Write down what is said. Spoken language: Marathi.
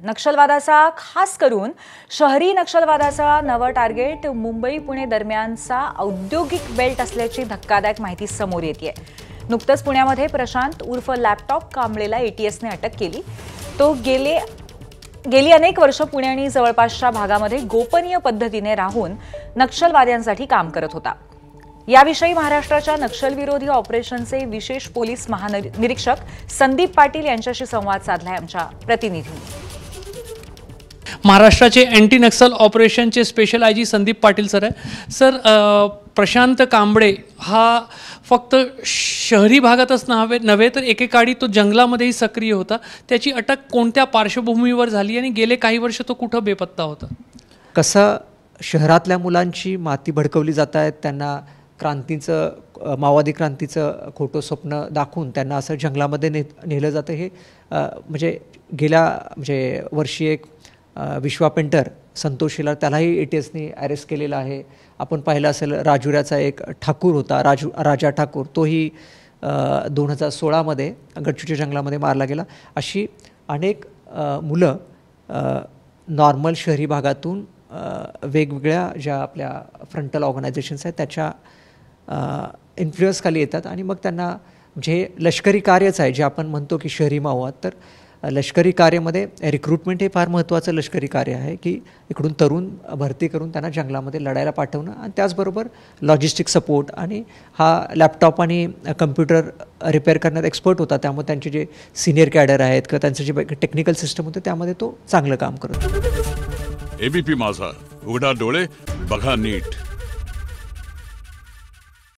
नक्षलवादाचा खास करून शहरी नक्षलवादाचा नवं टार्गेट मुंबई पुणे दरम्यानचा औद्योगिक बेल्ट असल्याची धक्कादायक माहिती समोर येते। नुकतंच पुण्यामध्ये प्रशांत उर्फ लॅपटॉप कांबळेला एटीएसने अटक केली। तो गेली अनेक वर्ष पुणे आणि जवळपासच्या भागामध्ये गोपनीय पद्धतीने राहून नक्षलवाद्यांसाठी काम करत होता। याविषयी महाराष्ट्राच्या नक्षलविरोधी ऑपरेशनचे विशेष पोलीस महानिरीक्षक संदीप पाटील यांच्याशी संवाद साधलाय आमच्या प्रतिनिधींनी। महाराष्ट्राचे अँटी नक्सल ऑपरेशनचे special IG Sandeep Patil sir आहे। सर, प्रशांत कांबळे हा फक्त शहरी भागातच नव्हे तर एकेकाळी तो जंगलामध्येही सक्रिय होता। त्याची अटक कोणत्या पार्श्वभूमीवर झाली आणि गेले काही वर्ष तो कुठं बेपत्ता होता? कसं शहरातल्या मुलांची माती भडकवली जात आहेत, त्यांना क्रांतीचं माओवादी क्रांतीचं खोटं स्वप्न दाखवून त्यांना असं जंगलामध्ये नेलं जातं। हे म्हणजे गेल्या वर्षी एक विश्वा पेंटर संतोषीला त्यालाही एटीएसने अरेस्ट केलेला आहे। आपण पाहिलं असेल राजुऱ्याचा एक ठाकूर होता, राजा ठाकूर, तोही 2016मध्ये गडचिरोली जंगलामध्ये मारला गेला। अशी अनेक मुलं नॉर्मल शहरी भागातून वेगवेगळ्या ज्या आपल्या फ्रंटल ऑर्गनायझेशन्स आहेत त्याच्या इन्फ्लुअन्स खाली येतात आणि मग त्यांना म्हणजे लष्करी कार्यच आहे जे आपण म्हणतो की शहरी माओवाद। तर लष्करी कार्यामध्ये रिक्रुटमेंट हे फार महत्त्वाचं लष्करी कार्य आहे की इकडून तरुण भरती करून त्यांना जंगलामध्ये लढायला पाठवणं आणि त्याचबरोबर लॉजिस्टिक सपोर्ट। आणि हा लॅपटॉप आणि कम्प्युटर रिपेअर करण्यात एक्सपर्ट होता, त्यामुळे त्यांचे जे सिनियर कॅडर आहेत किंवा त्यांचं जे टेक्निकल सिस्टम होतं त्यामध्ये तो चांगलं काम करत होता। एबीपी माझा, उघडा डोळे बघा नीट।